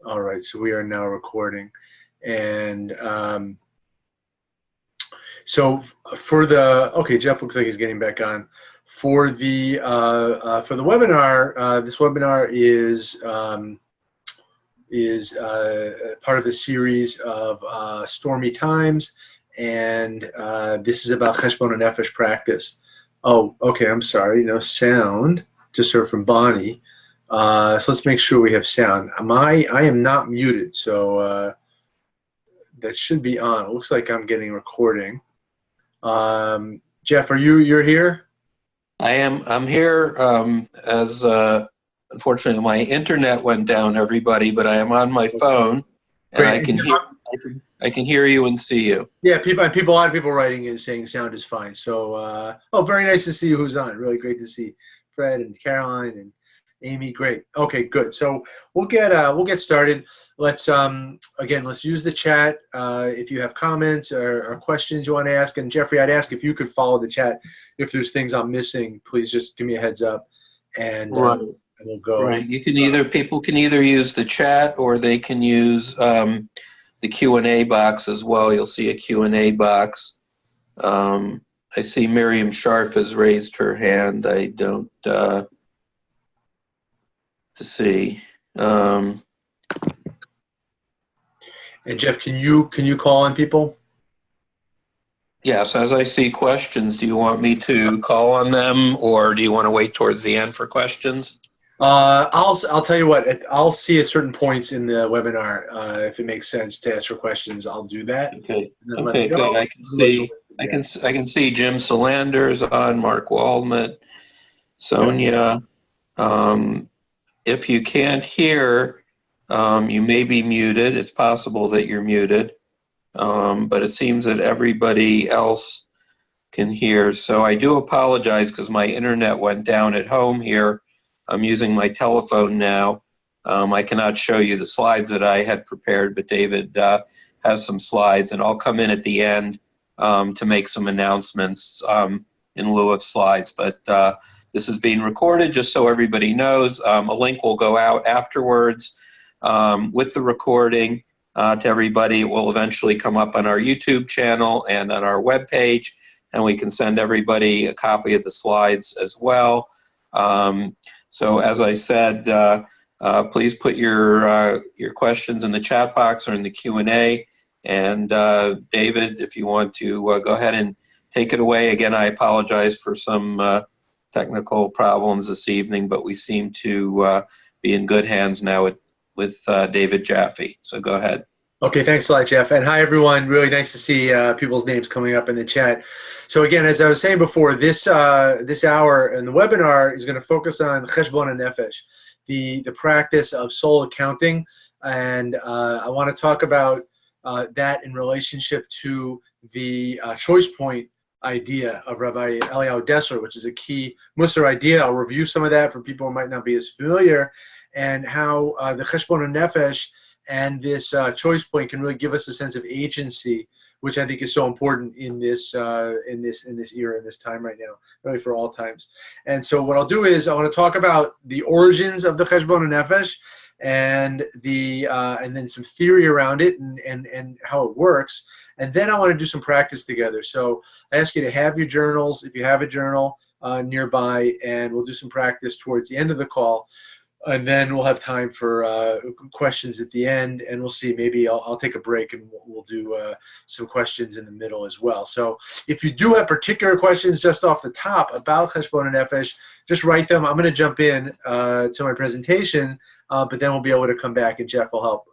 All right, so we are now recording. And so for the, okay, Jeff looks like he's getting back on. For the webinar, this webinar is part of the series of Stormy Times, and this is about Cheshbon HaNefesh practice. Oh, okay, I'm sorry, no sound, just heard from Bonnie. So let's make sure we have sound. I am not muted, so that should be on. It looks like I'm getting recording. Jeff, you're here? I am. I'm here. As unfortunately my internet went down, everybody, but I am on my phone, and I can hear you and see you. Yeah, a lot of people writing in saying sound is fine. So, oh, very nice to see you. Who's on? Really great to see Fred and Caroline and Amy. Great. Okay, good. So we'll get started. Let's let's use the chat if you have comments or questions you want to ask. And Jeffrey, I'd ask if you could follow the chat. If there's things I'm missing, please just give me a heads up, and we'll go. Right. You can people can either use the chat or they can use the Q&A box as well. You'll see a Q&A box. I see Miriam Sharf has raised her hand. I don't to see. And Jeff, can you call on people? Yes, as I see questions, do you want me to call on them, or do you want to wait towards the end for questions? I'll tell you what. I'll see at certain points in the webinar if it makes sense to ask for questions. I'll do that. Okay. Okay. Good. I can see Jim Solander is on. Mark Waldman, Sonia. If you can't hear, you may be muted. It's possible that you're muted, but it seems that everybody else can hear. So I do apologize because my internet went down at home here. I'm using my telephone now. I cannot show you the slides that I had prepared, but David has some slides, and I'll come in at the end to make some announcements in lieu of slides. But this is being recorded just so everybody knows. A link will go out afterwards with the recording to everybody. It will eventually come up on our YouTube channel and on our webpage, and we can send everybody a copy of the slides as well. So as I said, please put your questions in the chat box or in the Q&A. And David, if you want to go ahead and take it away. Again, I apologize for some technical problems this evening, but we seem to be in good hands now with David Jaffe. So go ahead. Okay, thanks a lot, Jeff. And hi, everyone. Really nice to see people's names coming up in the chat. So again, as I was saying before, this hour and the webinar is going to focus on Cheshbon HaNefesh, the practice of soul accounting. And I want to talk about that in relationship to the choice point idea of Rabbi Eliyahu Dessler, which is a key Mussar idea. I'll review some of that for people who might not be as familiar, and how the Cheshbon HaNefesh and this choice point can really give us a sense of agency, which I think is so important in this era, in this time right now, really for all times. And so what I'll do is I want to talk about the origins of the Cheshbon HaNefesh and then some theory around it and how it works. And then I want to do some practice together. So I ask you to have your journals, if you have a journal nearby, and we'll do some practice towards the end of the call. And then we'll have time for questions at the end, and we'll see. Maybe I'll take a break and we'll do some questions in the middle as well. So if you do have particular questions just off the top about Cheshbon HaNefesh, just write them. I'm going to jump in to my presentation, but then we'll be able to come back, and Jeff will help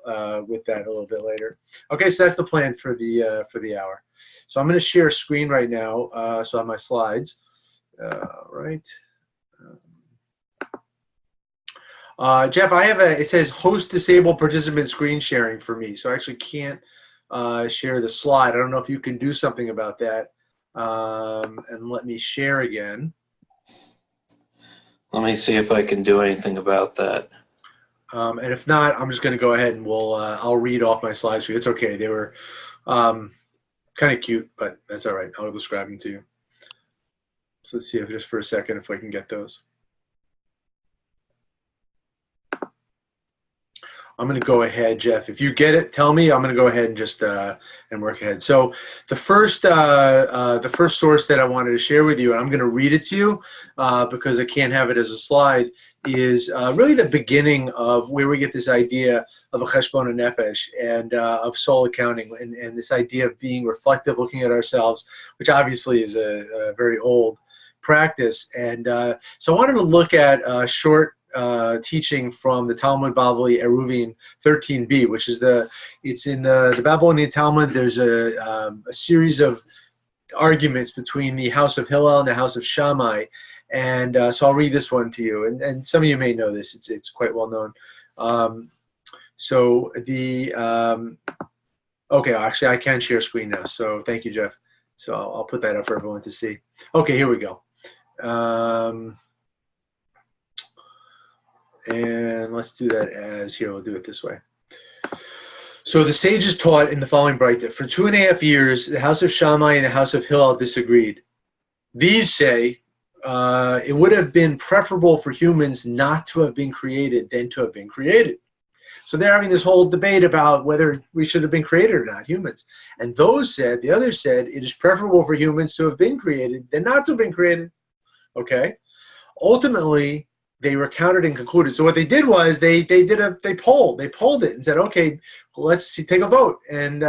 with that a little bit later. Okay, so that's the plan for the hour. So I'm going to share a screen right now, so I have my slides. Right. Jeff, I have it says host disabled participant screen sharing for me, so I actually can't share the slide. I don't know if you can do something about that, and let me share again. Let me see if I can do anything about that. And if not, I'm just going to go ahead and I'll read off my slides for you. It's okay. They were kind of cute, but that's all right. I'll describe them to you. So let's see if just for a second if I can get those. I'm going to go ahead, Jeff. If you get it, tell me. I'm going to go ahead and just and work ahead. So the first source that I wanted to share with you, and I'm going to read it to you because I can't have it as a slide, is really the beginning of where we get this idea of a Cheshbon HaNefesh and of soul accounting and this idea of being reflective, looking at ourselves, which obviously is a very old practice. And so I wanted to look at a short teaching from the Talmud Bavli Eruvin 13b, which is it's in the Babylonian Talmud. There's a series of arguments between the house of Hillel and the house of Shammai, and so I'll read this one to you. And some of you may know this; it's quite well known. So the okay, actually I can share screen now. So thank you, Jeff. So I'll put that up for everyone to see. Okay, here we go. And let's do that as here. We'll do it this way. So the sages taught in the following Braita: for 2.5 years, the house of Shammai and the house of Hillel disagreed. These say it would have been preferable for humans not to have been created than to have been created. So they're having this whole debate about whether we should have been created or not, humans. And the others said, it is preferable for humans to have been created than not to have been created. Okay? Ultimately, they recounted and concluded. So what they did was they polled it and said, okay, let's take a vote. And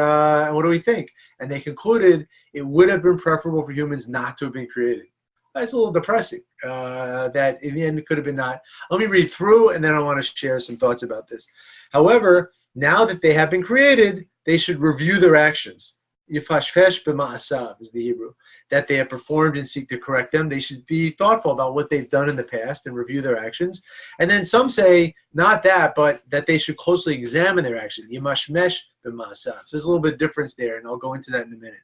what do we think? And they concluded it would have been preferable for humans not to have been created. That's a little depressing, that in the end it could have been not. Let me read through, and then I want to share some thoughts about this. However, now that they have been created, they should review their actions. Yifashfesh b'ma'asav is the Hebrew. That they have performed and seek to correct them. They should be thoughtful about what they've done in the past and review their actions. And then some say, not that, but that they should closely examine their actions. Yimashmesh b'ma'asav. So there's a little bit of difference there, and I'll go into that in a minute.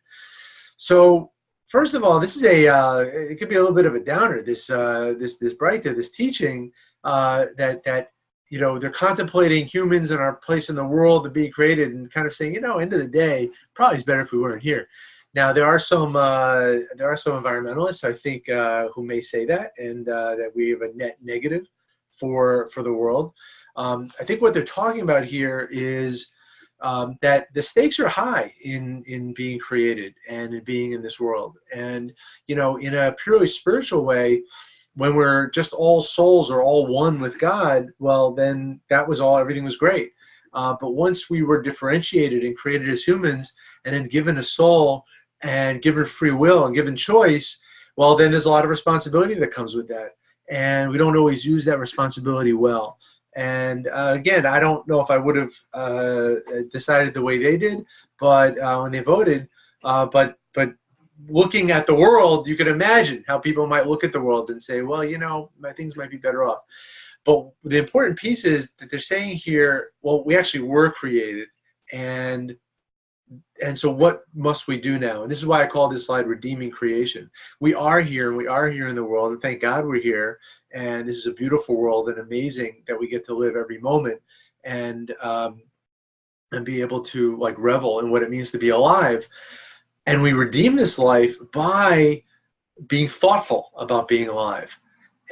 So, first of all, this is it could be a little bit of a downer, this Braita, this teaching, that you know, they're contemplating humans and our place in the world to be created and kind of saying, you know, end of the day, probably it's better if we weren't here. Now, there are some environmentalists, I think, who may say that, and that we have a net negative for the world. I think what they're talking about here is that the stakes are high in being created and in being in this world. And, you know, in a purely spiritual way, when we're just all souls or all one with God, well, then that was all, everything was great. But once we were differentiated and created as humans and then given a soul and given free will and given choice, well, then there's a lot of responsibility that comes with that. And we don't always use that responsibility well. And again, I don't know if I would have decided the way they did, but when they voted, but looking at the world, you can imagine how people might look at the world and say, well, you know, my things might be better off. But the important piece is that they're saying here, well, we actually were created, and so what must we do now? And this is why I call this slide redeeming creation. We are here, and we are here in the world, and thank God we're here, and this is a beautiful world and amazing that we get to live every moment and be able to like revel in what it means to be alive. And we redeem this life by being thoughtful about being alive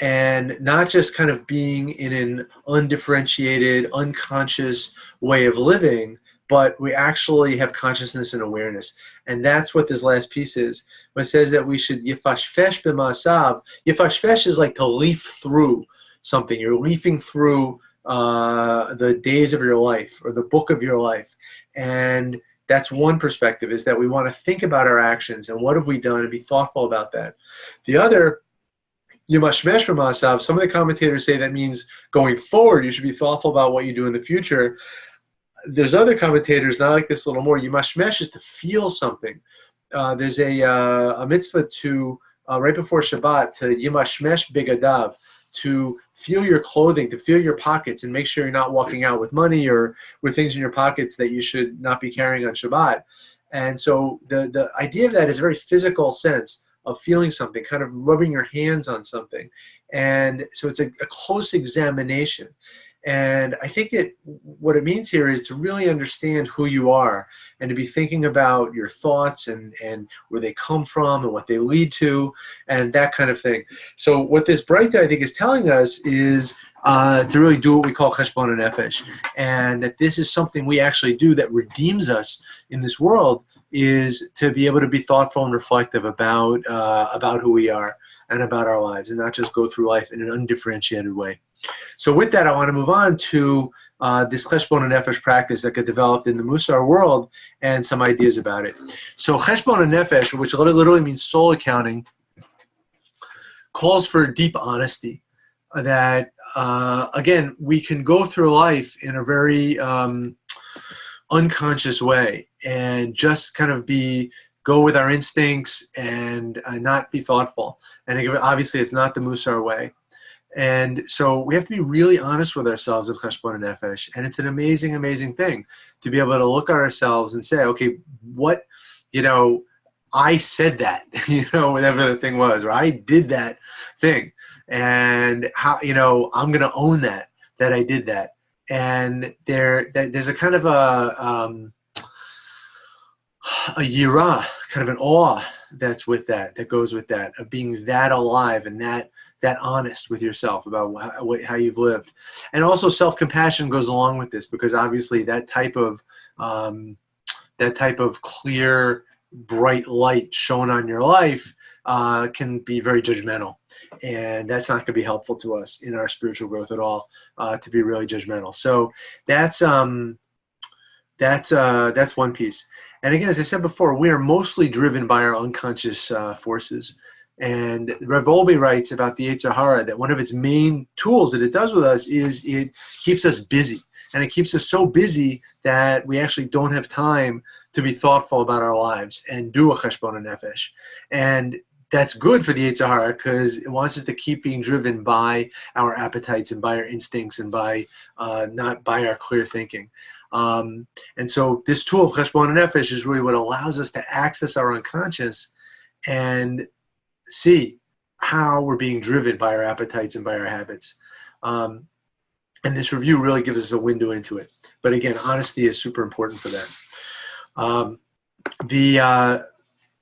and not just kind of being in an undifferentiated, unconscious way of living, but we actually have consciousness and awareness. And that's what this last piece is. When it says that we should yifashfesh b'ma'asav, yifashfesh is like to leaf through something. You're leafing through the days of your life or the book of your life. And that's one perspective, is that we want to think about our actions and what have we done and be thoughtful about that. The other, Yimashmesh b'ma'asav, some of the commentators say that means going forward, you should be thoughtful about what you do in the future. There's other commentators, and I like this a little more. Yimashmesh is to feel something. There's a mitzvah to, right before Shabbat, to Yimashmesh bigadav, to feel your clothing, to feel your pockets, and make sure you're not walking out with money or with things in your pockets that you should not be carrying on Shabbat. And so the idea of that is a very physical sense of feeling something, kind of rubbing your hands on something. And so it's a close examination. And I think what it means here is to really understand who you are and to be thinking about your thoughts and where they come from and what they lead to and that kind of thing. So what this Braita, I think, is telling us is to really do what we call Cheshbon HaNefesh, and that this is something we actually do that redeems us in this world, is to be able to be thoughtful and reflective about who we are and about our lives, and not just go through life in an undifferentiated way. So with that, I want to move on to this Cheshbon HaNefesh practice that got developed in the Mussar world and some ideas about it. So Cheshbon HaNefesh, which literally means soul accounting, calls for deep honesty. That, again, we can go through life in a very unconscious way and just kind of go with our instincts and not be thoughtful. And obviously, it's not the Mussar way. And so we have to be really honest with ourselves in Cheshbon HaNefesh. And it's an amazing, amazing thing to be able to look at ourselves and say, okay, what, I said that, whatever the thing was, or I did that thing. And how, I'm going to own that I did that. And there's a kind of a yirah, kind of an awe that goes with that, of being that alive and that honest with yourself about how you've lived. And also self-compassion goes along with this, because obviously that type of clear, bright light shown on your life can be very judgmental, and that's not going to be helpful to us in our spiritual growth at all, to be really judgmental. So that's one piece. And again, as I said before, we are mostly driven by our unconscious forces. And Rav Olbe writes about the Yetzer Hara that one of its main tools that it does with us is it keeps us busy. And it keeps us so busy that we actually don't have time to be thoughtful about our lives and do a Cheshbon HaNefesh. And that's good for the Yetzer Hara, because it wants us to keep being driven by our appetites and by our instincts and by not by our clear thinking. And so this tool of Cheshbon HaNefesh is really what allows us to access our unconscious and see how we're being driven by our appetites and by our habits. And this review really gives us a window into it. But again, honesty is super important for that.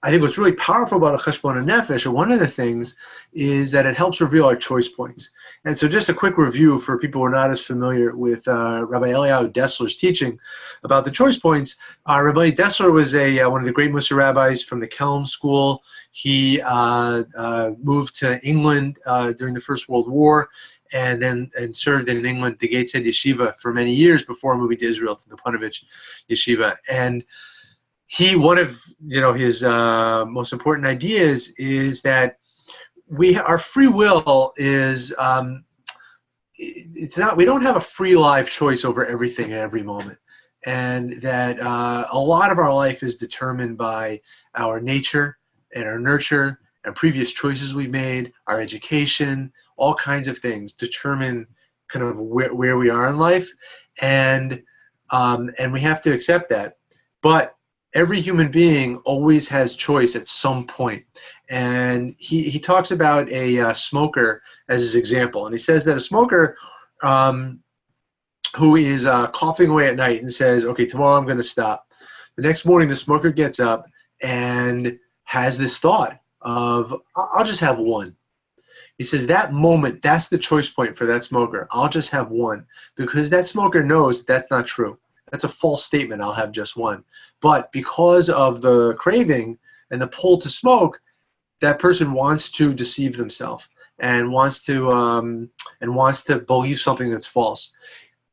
I think what's really powerful about a Cheshbon HaNefesh, or one of the things, is that it helps reveal our choice points. And so just a quick review for people who are not as familiar with Rabbi Eliyahu Dessler's teaching about the choice points. Rabbi Dessler was one of the great Mussar rabbis from the Kelm school. He moved to England during the First World War, and served in England, the Gateshead Yeshiva, for many years before moving to Israel to the Panovich Yeshiva. And one of his most important ideas is that our free will is we don't have a free live choice over everything at every moment, and that a lot of our life is determined by our nature and our nurture and previous choices we've made, our education, all kinds of things determine kind of where we are in life, and we have to accept that. But every human being always has choice at some point. And he talks about a smoker as his example. And he says that a smoker who is coughing away at night and says, okay, tomorrow I'm going to stop. The next morning, the smoker gets up and has this thought of, I'll just have one. He says that moment, that's the choice point for that smoker. I'll just have one. Because that smoker knows that's not true. That's a false statement, I'll have just one. But because of the craving and the pull to smoke, that person wants to deceive themselves and wants to believe something that's false.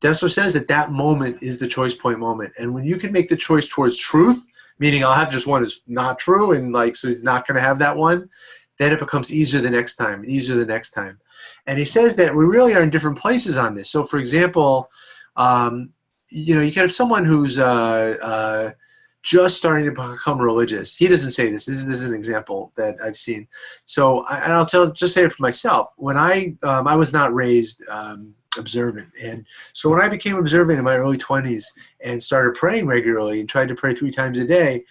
Dessler says that moment is the choice point moment. And when you can make the choice towards truth, meaning I'll have just one is not true, and so he's not going to have that one, then it becomes easier the next time, And he says that we really are in different places on this. So for example, you can have someone who's just starting to become religious. He doesn't say this. This is an example that I've seen. So, and I'll just say it for myself. When I was not raised observant, and so when I became observant in my early 20s and started praying regularly and tried to pray 3 times a day,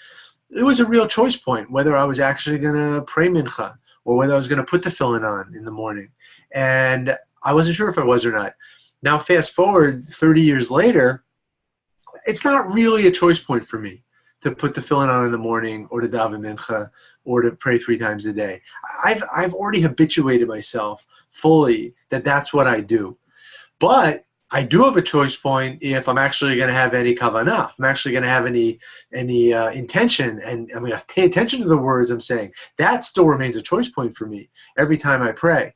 it was a real choice point whether I was actually going to pray mincha or whether I was going to put the tefillin on in the morning, and I wasn't sure if I was or not. Now, fast forward 30 years later, it's not really a choice point for me to put the tefillin on in the morning or to daven mincha or to pray 3 times a day. I've already habituated myself fully that that's what I do. But I do have a choice point if I'm actually going to have any kavanah, if I'm actually going to have any intention, and I'm going to pay attention to the words I'm saying. That still remains a choice point for me every time I pray.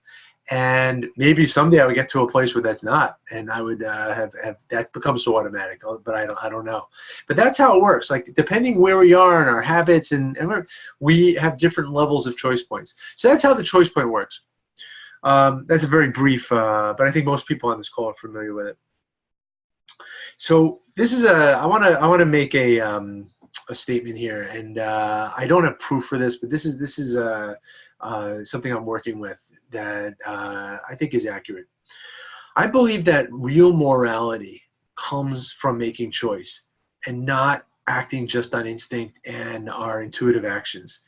And maybe someday I would get to a place where that's not, and I would have that becomes so automatic. But I don't know. But that's how it works. Like depending where we are and our habits, and we have different levels of choice points. So that's how the choice point works. That's a very brief, but I think most people on this call are familiar with it. So this is I want to make a statement here, and I don't have proof for this, but this is something I'm working with that I think is accurate. I believe that real morality comes from making choice and not acting just on instinct and our intuitive actions.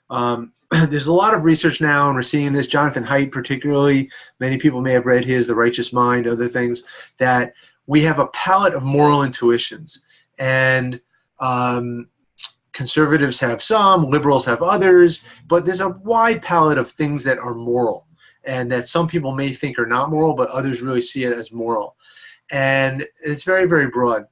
There's a lot of research now, and we're seeing this. Jonathan Haidt, particularly, many people may have read his The Righteous Mind, other things, that we have a palette of moral intuitions. And conservatives have some, liberals have others, but there's a wide palette of things that are moral and that some people may think are not moral, but others really see it as moral. And it's very, very broad.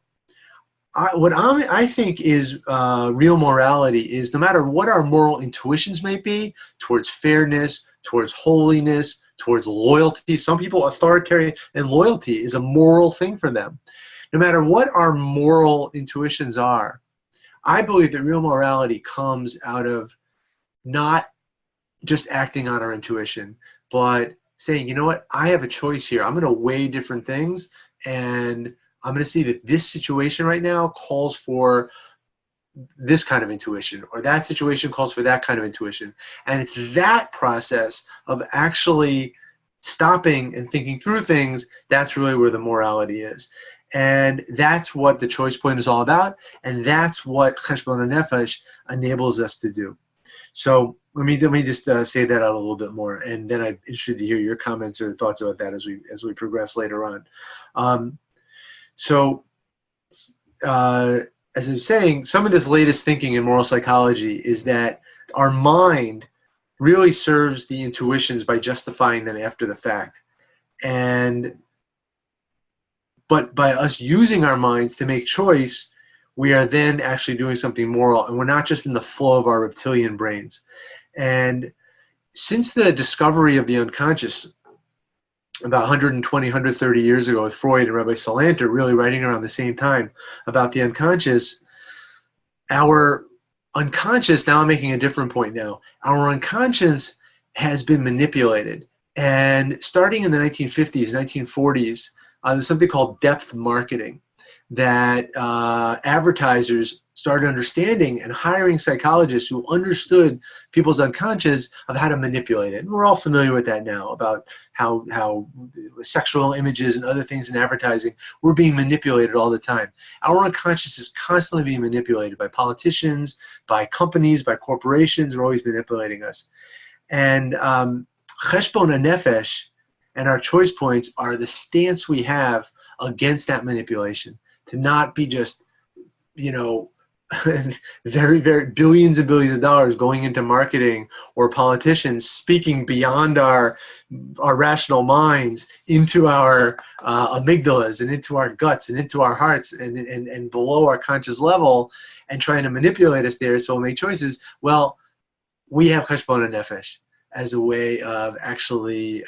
What I think is real morality is no matter what our moral intuitions may be towards fairness, towards holiness, towards loyalty. Some people, authoritarian and loyalty is a moral thing for them. No matter what our moral intuitions are, I believe that real morality comes out of not just acting on our intuition, but saying, you know what, I have a choice here. I'm going to weigh different things, and I'm going to see that this situation right now calls for this kind of intuition, or that situation calls for that kind of intuition. And it's that process of actually stopping and thinking through things, that's really where the morality is. And that's what the choice point is all about, and that's what Cheshbon HaNefesh enables us to do. So let me just say that out a little bit more, and then I'm interested to hear your comments or thoughts about that as we progress later on. As I was saying, some of this latest thinking in moral psychology is that our mind really serves the intuitions by justifying them after the fact. But by us using our minds to make choice, we are then actually doing something moral, and we're not just in the flow of our reptilian brains. And since the discovery of the unconscious, about 120, 130 years ago with Freud and Rabbi Salanter really writing around the same time about the unconscious, our unconscious, now I'm making a different point now, our unconscious has been manipulated. And starting in the 1950s, 1940s, there's something called depth marketing that advertisers started understanding and hiring psychologists who understood people's unconscious of how to manipulate it. And we're all familiar with that now, about how sexual images and other things in advertising, we're being manipulated all the time. Our unconscious is constantly being manipulated by politicians, by companies, by corporations. They're always manipulating us. And Cheshbon HaNefesh and our choice points are the stance we have against that manipulation, to not be just, very, very billions and billions of dollars going into marketing, or politicians speaking beyond our rational minds into our amygdalas and into our guts and into our hearts and below our conscious level, and trying to manipulate us there so we'll make choices. Well, we have Cheshbon HaNefesh as a way of actually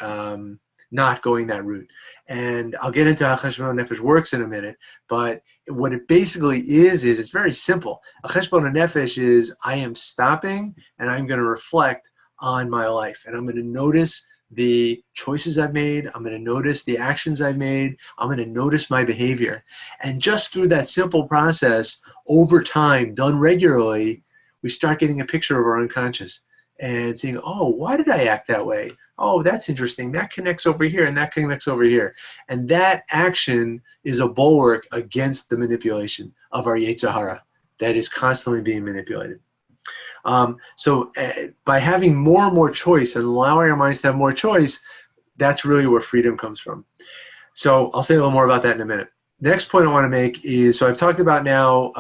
not going that route. And I'll get into how Cheshbon HaNefesh works in a minute, but what it basically is it's very simple. A Cheshbon HaNefesh is, I am stopping and I'm going to reflect on my life, and I'm going to notice the choices I've made, I'm going to notice the actions I've made, I'm going to notice my behavior. And just through that simple process, over time, done regularly, we start getting a picture of our unconscious and seeing, oh, why did I act that way? Oh, that's interesting. That connects over here and that connects over here. And that action is a bulwark against the manipulation of our Yetzer Hara that is constantly being manipulated. By having more and more choice and allowing our minds to have more choice, that's really where freedom comes from. So I'll say a little more about that in a minute. Next point I want to make is, so I've talked about now,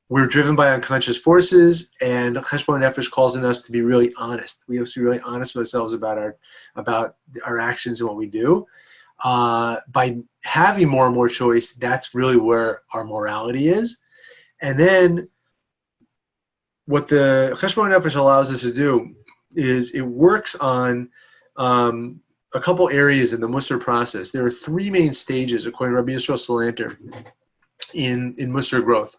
we're driven by unconscious forces, and Cheshbon HaNefesh calls on us to be really honest. We have to be really honest with ourselves about our actions and what we do. by having more and more choice, that's really where our morality is. And then what the Cheshbon HaNefesh allows us to do is it works on a couple areas in the Mussar process. There are three main stages, according to Rabbi Yisrael Salanter, in Mussar growth.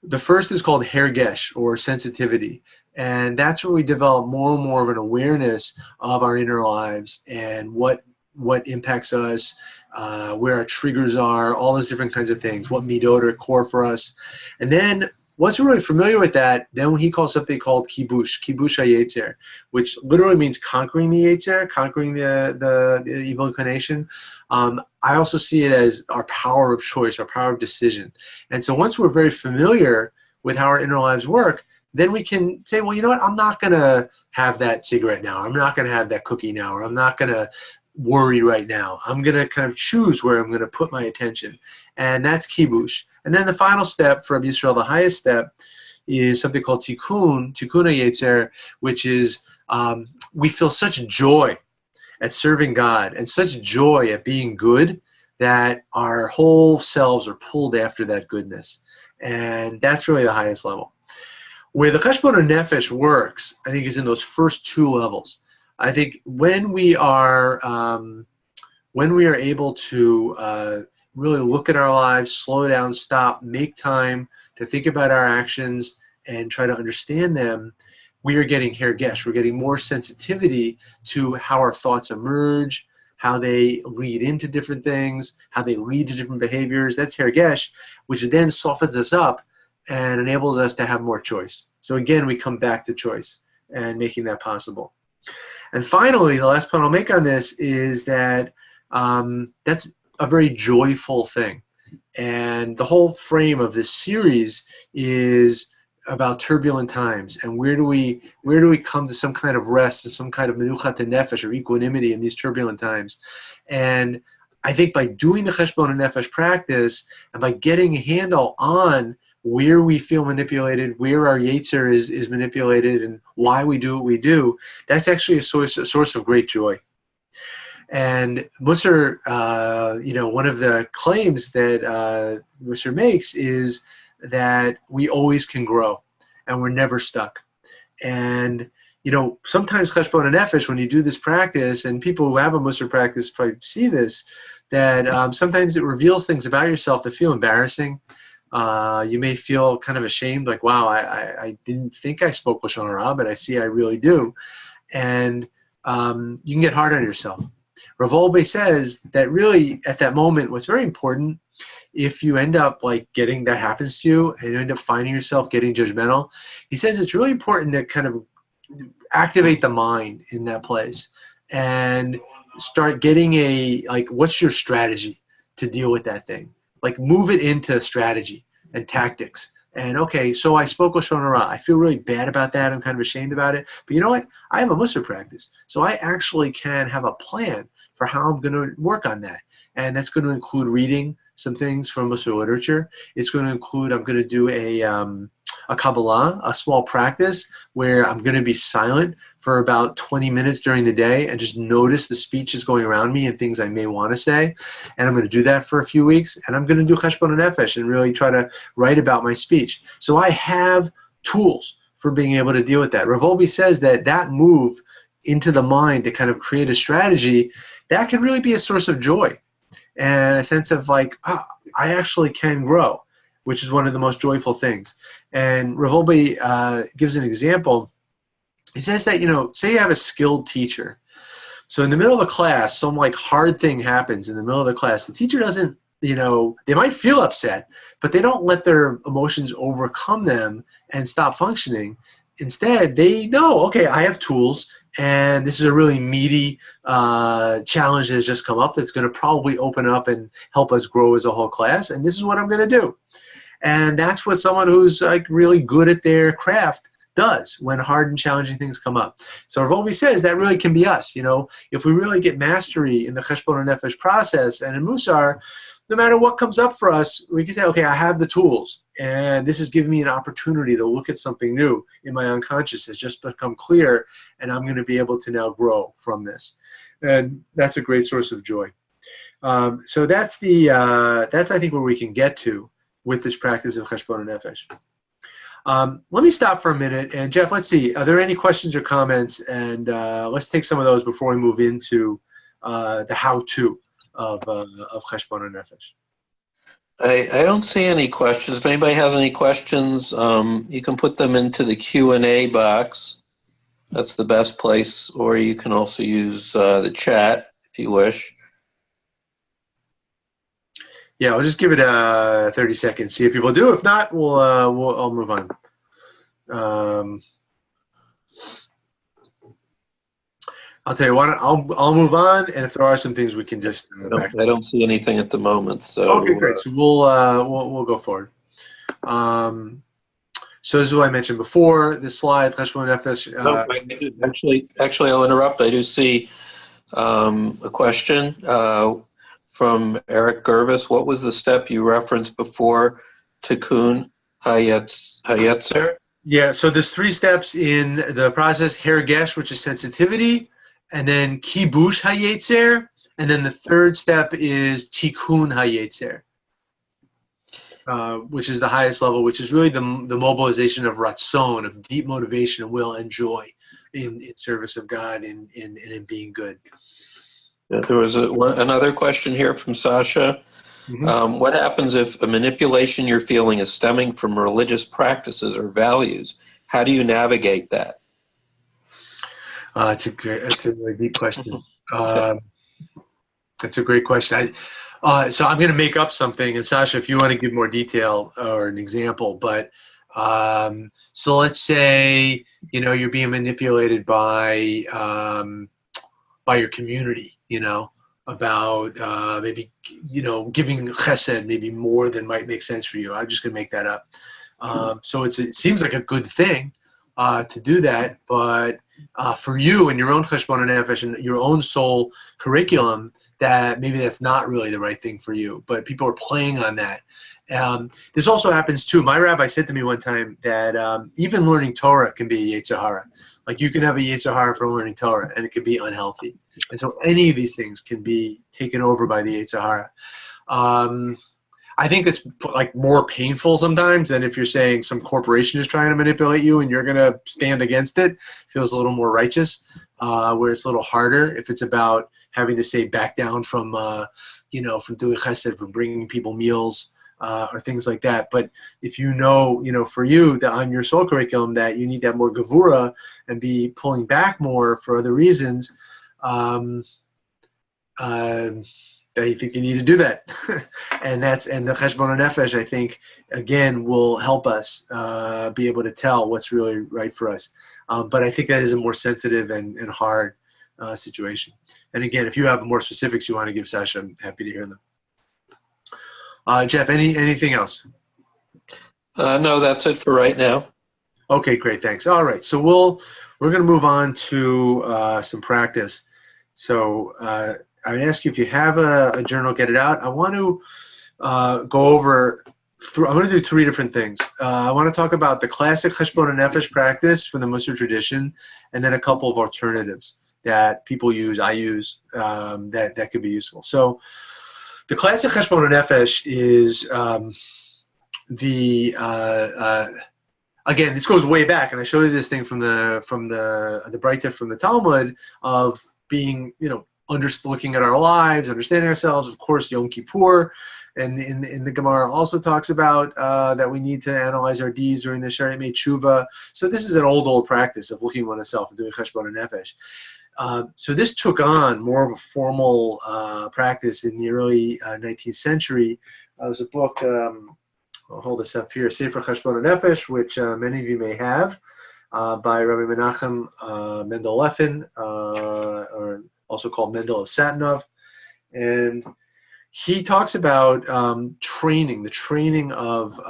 The first is called hergesh, or sensitivity, and that's where we develop more and more of an awareness of our inner lives and what impacts us, where our triggers are, all those different kinds of things, what midot are core for us. And then once we're really familiar with that, then he calls something called kibush hayetzer, which literally means conquering the yetzer, conquering the evil inclination. I also see it as our power of choice, our power of decision. And so once we're very familiar with how our inner lives work, then we can say, well, you know what, I'm not going to have that cigarette now. I'm not going to have that cookie now, or I'm not going to worry right now. I'm going to kind of choose where I'm going to put my attention. And that's kibush. And then the final step for Rabbi Yisrael, the highest step, is something called tikkun hayetzer, which is we feel such joy at serving God and such joy at being good that our whole selves are pulled after that goodness. And that's really the highest level. Where the Cheshbon HaNefesh works, I think, is in those first two levels. I think when we are able to really look at our lives, slow down, stop, make time to think about our actions and try to understand them, we are getting hergesh. We're getting more sensitivity to how our thoughts emerge, how they lead into different things, how they lead to different behaviors. That's hergesh, which then softens us up and enables us to have more choice. So again, we come back to choice and making that possible. And finally, the last point I'll make on this is that that's a very joyful thing. And the whole frame of this series is about turbulent times and where do we come to some kind of rest and some kind of menuchat nefesh, or equanimity in these turbulent times. And I think by doing the Cheshbon HaNefesh practice and by getting a handle on where we feel manipulated, where our yetzer is manipulated, and why we do what we do, that's actually a source of great joy. And Mussar, one of the claims that Mussar makes is that we always can grow and we're never stuck. And sometimes Cheshbon HaNefesh, when you do this practice, and people who have a Mussar practice probably see this, that sometimes it reveals things about yourself that feel embarrassing. You may feel kind of ashamed, like, wow, I didn't think I spoke Lashon Hara, but I see I really do. And you can get hard on yourself. Rav Olbe says that really at that moment, what's very important, if you end up getting that happens to you and you end up finding yourself getting judgmental, he says it's really important to kind of activate the mind in that place and start getting what's your strategy to deal with that thing? Move it into strategy and tactics. And okay, so I spoke Lashon Hara. I feel really bad about that. I'm kind of ashamed about it. But you know what? I have a Mussar practice. So I actually can have a plan for how I'm going to work on that. And that's going to include reading some things from Mussar literature. It's going to include, I'm going to do a Kabbalah, a small practice where I'm going to be silent for about 20 minutes during the day and just notice the speeches going around me and things I may want to say. And I'm going to do that for a few weeks. And I'm going to do Cheshbon HaNefesh and really try to write about my speech. So I have tools for being able to deal with that. Rav Olbe says that move into the mind to kind of create a strategy, that can really be a source of joy and a sense of I actually can grow, which is one of the most joyful things. And Rav Olbe gives an example. He says that, say you have a skilled teacher. So in the middle of a class, some hard thing happens in the middle of the class. The teacher doesn't, they might feel upset, but they don't let their emotions overcome them and stop functioning. Instead, they know, okay, I have tools, and this is a really meaty challenge that has just come up that's going to probably open up and help us grow as a whole class, and this is what I'm going to do. And that's what someone who's really good at their craft does when hard and challenging things come up. So Rav Olbe says that really can be us. If we really get mastery in the Cheshbon HaNefesh process and in Mussar, no matter what comes up for us, we can say, okay, I have the tools, and this is giving me an opportunity to look at something new in my unconscious. It's just become clear, and I'm going to be able to now grow from this. And that's a great source of joy. So that's I think where we can get to with this practice of Cheshbon HaNefesh. Let me stop for a minute, and Jeff, let's see. Are there any questions or comments? And let's take some of those before we move into the how-to of Cheshbon HaNefesh. I don't see any questions. If anybody has any questions, you can put them into the Q&A box. That's the best place, or you can also use the chat if you wish. Yeah, I'll just give it 30 seconds, see if people do. If not, I'll move on. I'll tell you what, I'll move on, and if there are some things we can just I don't see anything at the moment. So okay, great. So we'll go forward. So as I mentioned before, this slide, Cheshbon HaNefesh. Actually, I'll interrupt. I do see a question from Eric Gervis. What was the step you referenced before Tikkun HaYetzer? Yeah, so there's 3 steps in the process: Hergesh, which is sensitivity, and then Kibush HaYetzer, and then the 3rd step is Tikkun HaYetzer, which is the highest level, which is really the mobilization of Ratzon, of deep motivation and will and joy in service of God and in being good. There was another question here from Sasha. Mm-hmm. What happens if a manipulation you're feeling is stemming from religious practices or values? How do you navigate that? That's a really deep question. That's a great question. So I'm going to make up something, and Sasha, if you want to give more detail or an example, but so let's say you're being manipulated by your community, about maybe giving chesed maybe more than might make sense for you. I'm just going to make that up. So it seems like a good thing to do that, but for you and your own Cheshbon HaNefesh and your own soul curriculum, that maybe that's not really the right thing for you, but people are playing on that. This also happens too. My rabbi said to me one time that even learning Torah can be a Yetzer Hara. Like you can have a Yetzer Hara for learning Torah, and it can be unhealthy. And so any of these things can be taken over by the Yetzer Hara. I think it's like more painful sometimes than if you're saying some corporation is trying to manipulate you and you're going to stand against it. Feels a little more righteous, where it's a little harder if it's about having to say back down from, from doing chesed, from bringing people meals, or things like that. But if for you that on your soul curriculum that you need that more gevura and be pulling back more for other reasons, I think you need to do that. and the Cheshbon HaNefesh, I think, again, will help us be able to tell what's really right for us. But I think that is a more sensitive and hard situation. And again, if you have more specifics you want to give Sasha, I'm happy to hear them. Jeff, anything else? No, that's it for right now. Okay, great, thanks. All right, so we're going to move on to some practice. So I would ask you if you have a journal, get it out. I want to go over. I'm going to do 3 different things. I want to talk about the classic Cheshbon HaNefesh practice from the Mussar tradition, and then a couple of alternatives that people use, I use, that could be useful. So the classic Cheshbon HaNefesh is again, this goes way back, and I showed you this thing from the Breita from the Talmud of being, looking at our lives, understanding ourselves. Of course, Yom Kippur, and in the Gemara also talks about that we need to analyze our deeds during the Sharet Mei Tshuva. So this is an old practice of looking at oneself and doing Cheshbon HaNefesh. So this took on more of a formal practice in the early 19th century. There was a book, I'll hold this up here, Sefer Cheshbon HaNefesh, which many of you may have, by Rabbi Menachem Mendel Leffin, or also called Mendel of Satanov. And he talks about training, the training of,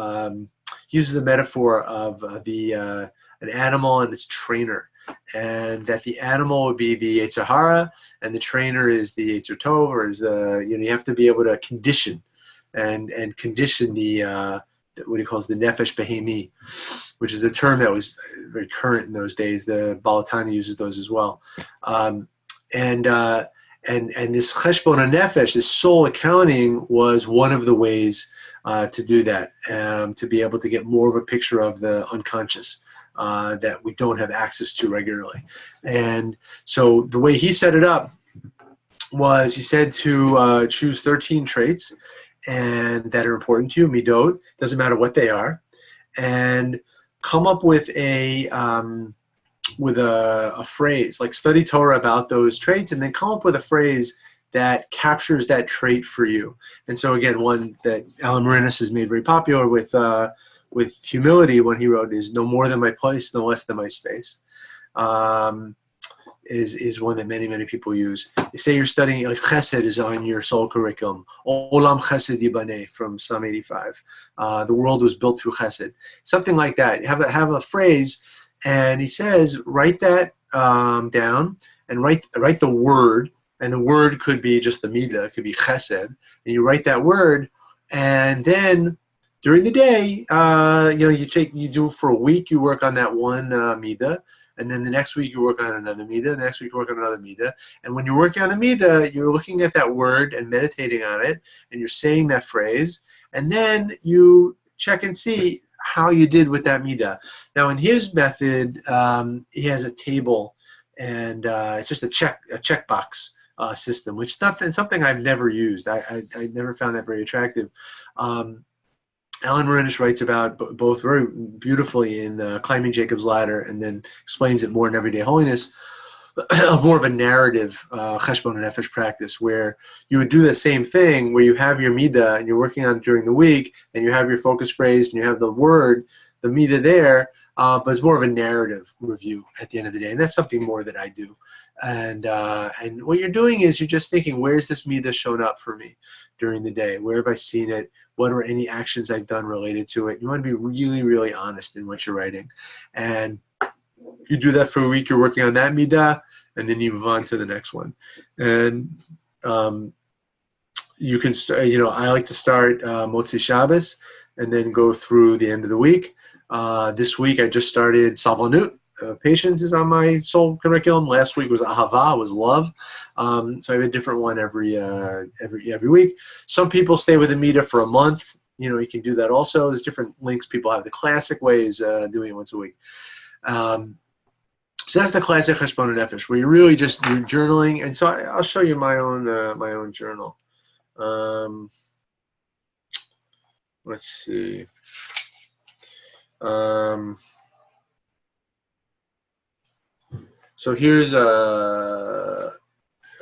uses the metaphor of an animal and its trainer. And that the animal would be the Yetzer Hara, and the trainer is the Yetzer Tov, or is you have to be able to condition and condition the what he calls the Nefesh Behemi, which is a term that was very current in those days. The Balatani uses those as well. And And this Cheshbon HaNefesh, this soul accounting, was one of the ways to do that, to be able to get more of a picture of the unconscious that we don't have access to regularly. And so the way he set it up was, he said to choose 13 traits and that are important to you, midot, doesn't matter what they are, and come up with a phrase, like study Torah about those traits, and then come up with a phrase that captures that trait for you. And so again, one that Alan Marinas has made very popular with humility, when he wrote, is no more than my place, no less than my space. Is one that many people use. They say you're studying, like Chesed is on your soul curriculum. Olam Chesed Yibaneh from Psalm 85. The world was built through Chesed. Something like that. Have a phrase, and he says write that down, and write the word, and the word could be just the midah, it could be Chesed, and you write that word, and then during the day, you do for a week, you work on that one midah. And then the next week you work on another midah. The next week you work on another midah. And when you're working on the midah, you're looking at that word and meditating on it, and you're saying that phrase. And then you check and see how you did with that midah. Now in his method, he has a table, and it's just a checkbox system, which is something I've never used. I never found that very attractive. Alan Marinas writes about both very beautifully in Climbing Jacob's Ladder, and then explains it more in Everyday Holiness, of more of a narrative Cheshbon HaNefesh practice, where you would do the same thing, where you have your midah and you're working on it during the week, and you have your focus phrase and you have the word, the midah there, but it's more of a narrative review at the end of the day, and that's something more that I do. And what you're doing is you're just thinking, where's this midah shown up for me during the day? Where have I seen it? What are any actions I've done related to it? You want to be really honest in what you're writing. And you do that for a week, you're working on that midah, and then you move on to the next one. And you can start, I like to start Motzi Shabbos and then go through the end of the week. This week I just started Salvanut. Patience is on my soul curriculum. Last week was Ahava, was love. So I have a different one every week. Some people stay with a midah for a month. You can do that also. There's different links people have. The classic way is doing it once a week. So that's the classic Cheshbon HaNefesh, where you're really just journaling. And so I'll show you my own journal. Let's see. So here's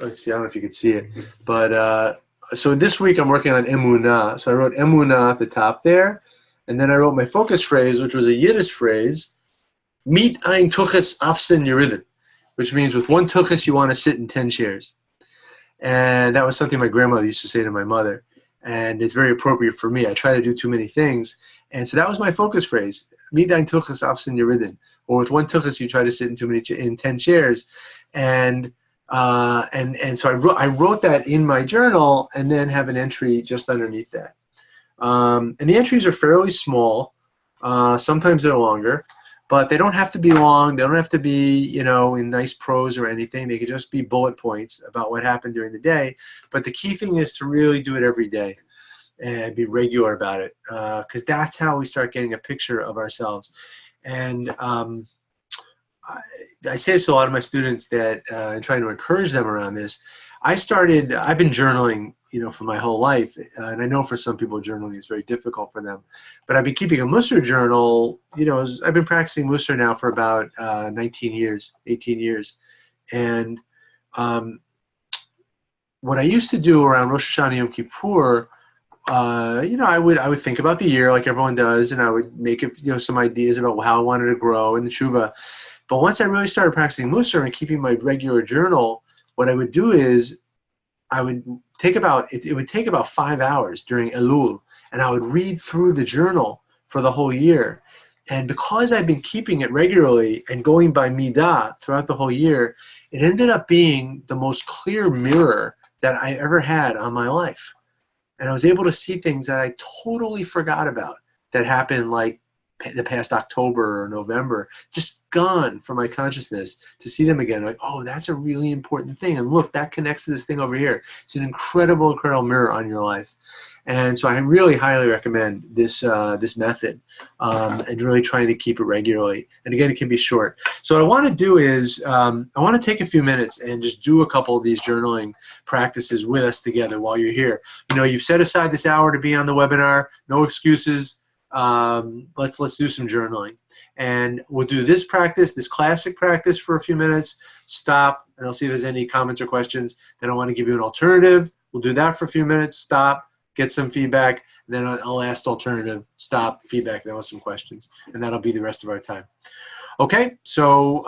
let's see, I don't know if you can see it, but so this week I'm working on Emunah. So I wrote Emunah at the top there, and then I wrote my focus phrase, which was a Yiddish phrase, Mit ein tuchas afsen yeridin, which means with one tuchas you want to sit in 10 chairs. And that was something my grandmother used to say to my mother, and it's very appropriate for me. I try to do too many things, and so that was my focus phrase. Mit ein tuchas afsen yeridin, or with one tuchas you try to sit in 10 chairs, and so I wrote that in my journal, and then have an entry just underneath that. And the entries are fairly small. Sometimes they're longer, but they don't have to be long. They don't have to be, in nice prose or anything. They could just be bullet points about what happened during the day. But the key thing is to really do it every day and be regular about it, because that's how we start getting a picture of ourselves. And I say this to a lot of my students that I'm trying to encourage them around this. I've been journaling, for my whole life, and I know for some people journaling is very difficult for them, but I've been keeping a Mussar journal, I've been practicing Mussar now for about 18 years, and what I used to do around Rosh Hashanah Yom Kippur, I would think about the year like everyone does, and I would make some ideas about how I wanted to grow in the tshuva. But once I really started practicing Mussar and keeping my regular journal, what I would do is I would take it would take about 5 hours during Elul, and I would read through the journal for the whole year. And because I've been keeping it regularly and going by midah throughout the whole year, it ended up being the most clear mirror that I ever had on my life. And I was able to see things that I totally forgot about that happened like the past October or November, just gone from my consciousness, to see them again, like, oh, that's a really important thing. And look, that connects to this thing over here. It's an incredible, incredible mirror on your life. And so I really highly recommend this this method, and really trying to keep it regularly. And again, it can be short. So what I want to do is I want to take a few minutes and just do a couple of these journaling practices with us together while you're here. You know, you've set aside this hour to be on the webinar. No excuses. Let's do some journaling, and we'll do this practice, this classic practice, for a few minutes. Stop, and I'll see if there's any comments or questions. Then I want to give you an alternative. We'll do that for a few minutes. Stop. Get some feedback, and then a last alternative, stop, feedback, then with some questions, and that'll be the rest of our time. Okay, so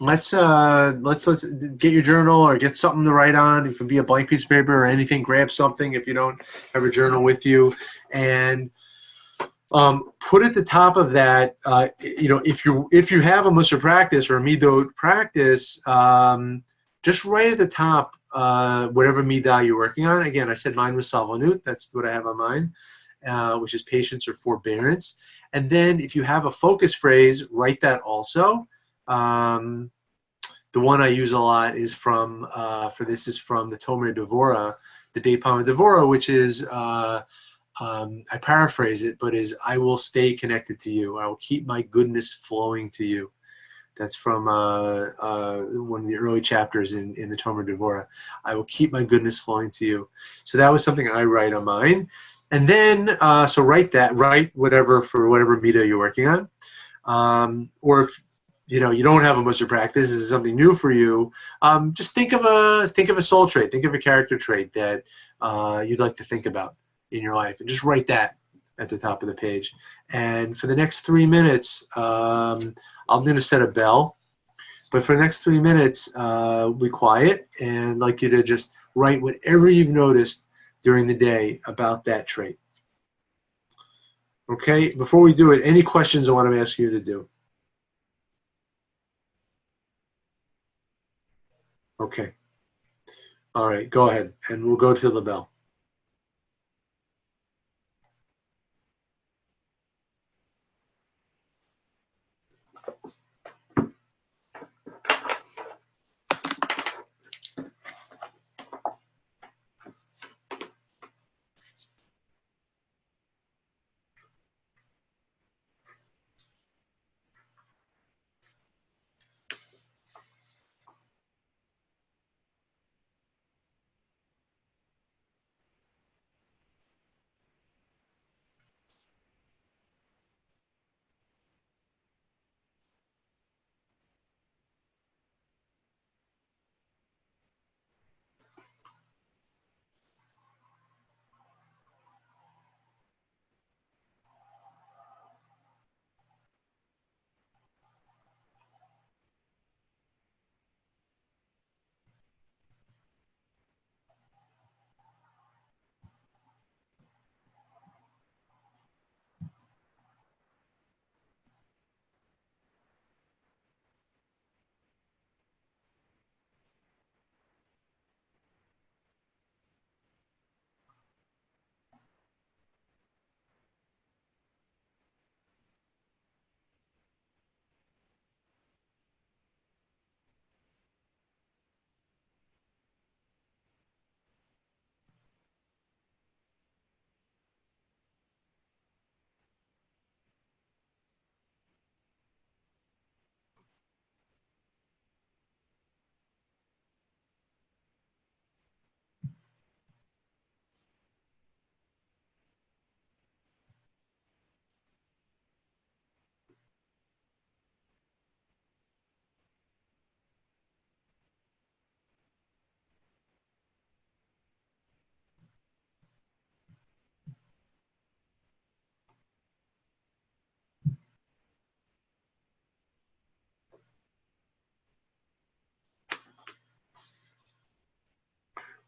let's get your journal or get something to write on. It can be a blank piece of paper or anything. Grab something if you don't have a journal with you, and put at the top of that, you know, if you have a Mussar practice or a Midot practice, just write at the top whatever midah you're working on. Again, I said mine was salvanut. That's what I have on mine, which is patience or forbearance. And then if you have a focus phrase, write that also. The one I use a lot is from, for this is from the Tomer Devorah, the Day Palm Devorah, which is, I paraphrase it, but is, I will stay connected to you. I will keep my goodness flowing to you. That's from one of the early chapters in the Tomer Devorah. I will keep my goodness flowing to you. So that was something I write on mine. And then, so write whatever for whatever midah you're working on. Or if you know you don't have a Mussar practice, this is something new for you. Just think of a soul trait, think of a character trait that you'd like to think about in your life, and just write that at the top of the page. And for the next 3 minutes, I'm going to set a bell, but for the next 3 minutes, be quiet, and I'd like you to just write whatever you've noticed during the day about that trait. Okay, before we do it, any questions I want to ask you to do? Okay. All right, go ahead, and we'll go to the bell.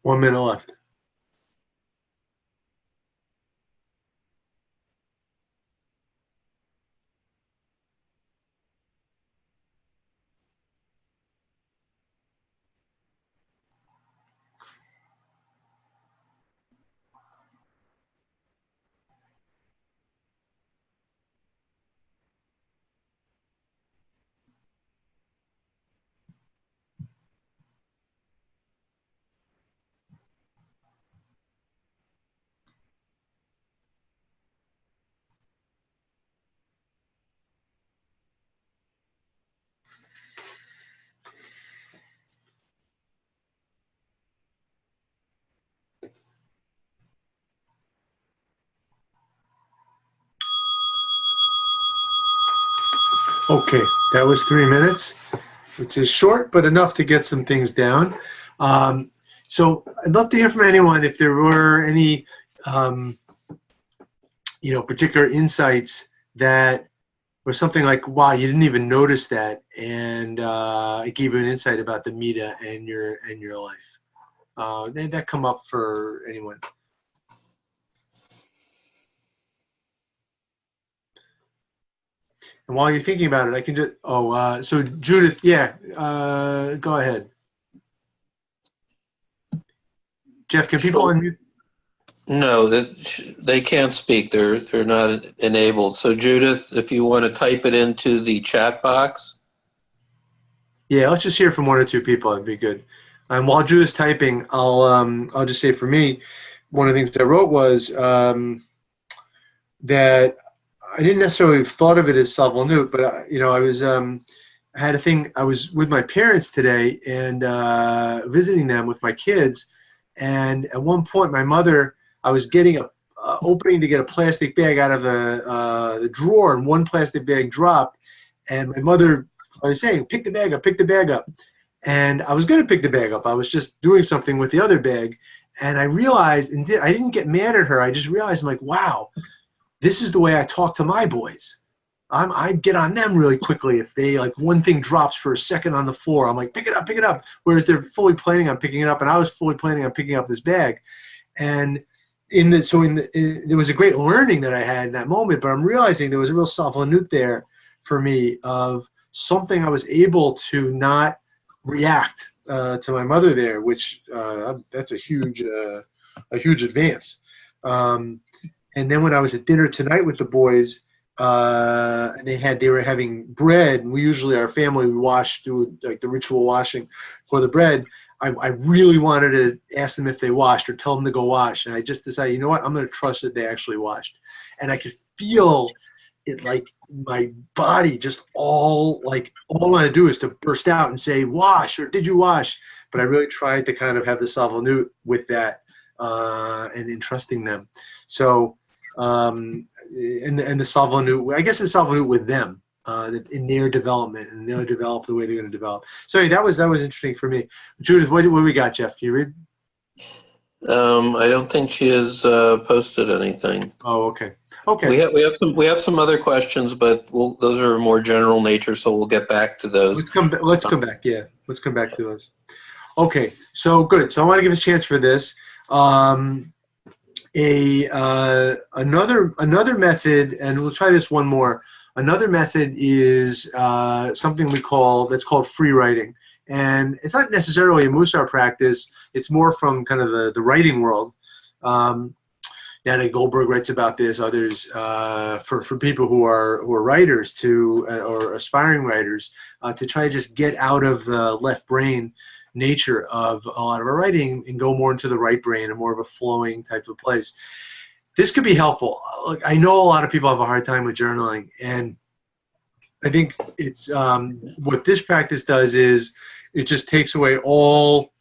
One minute left. Okay, that was 3 minutes, which is short, but enough to get some things down. So I'd love to hear from anyone if there were any, particular insights that were something like, wow, you didn't even notice that, and it gave you an insight about the Mida and your life. Did that come up for anyone? And while you're thinking about it, I can just, so Judith, yeah, go ahead. Jeff, can people unmute? No, they can't speak. They're not enabled. So Judith, if you want to type it into the chat box. Yeah, let's just hear from one or two people. That'd be good. While Judith's typing, I'll just say for me, one of the things that I wrote was that I didn't necessarily have thought of it as salvonut, but I had a thing. I was with my parents today and visiting them with my kids, and at one point, my mother, I was getting a opening to get a plastic bag out of the drawer, and one plastic bag dropped, and my mother was saying, "Pick the bag up, pick the bag up," and I was going to pick the bag up. I was just doing something with the other bag, and I realized, and I didn't get mad at her. I just realized, I'm like, wow. This is the way I talk to my boys. I get on them really quickly if they, like, one thing drops for a second on the floor. I'm like, pick it up, pick it up. Whereas they're fully planning on picking it up, and I was fully planning on picking up this bag. And there was a great learning that I had in that moment, but I'm realizing there was a real salvonut there for me of something I was able to not react to my mother there, which that's a huge advance. And then when I was at dinner tonight with the boys, and they were having bread, and we usually, our family, we do like the ritual washing for the bread. I really wanted to ask them if they washed or tell them to go wash, and I just decided, you know what, I'm going to trust that they actually washed. And I could feel it, like my body just all I want to do is to burst out and say, wash, or did you wash? But I really tried to kind of have the salvonut with that and in trusting them. So, and the salvonut, I guess the salvonut with them in their development, and they'll develop the way they're going to develop. So that was interesting for me. Judith, what do we got, Jeff? Can you read? I don't think she has posted anything. Oh, okay. Okay. We have some other questions, but those are more general nature, so we'll get back to those. Let's come back. Yeah, let's come back to those. Okay. So good. So I want to give us a chance for this. Another method, and we'll try this one more. Another method is something that's called free writing, and it's not necessarily a Mussar practice. It's more from kind of the writing world. Natalie Goldberg writes about this. Others for people who are writers or aspiring writers to try to just get out of the left brain nature of a lot of our writing and go more into the right brain and more of a flowing type of place. This could be helpful. Look, I know a lot of people have a hard time with journaling, and I think it's what this practice does is it just takes away all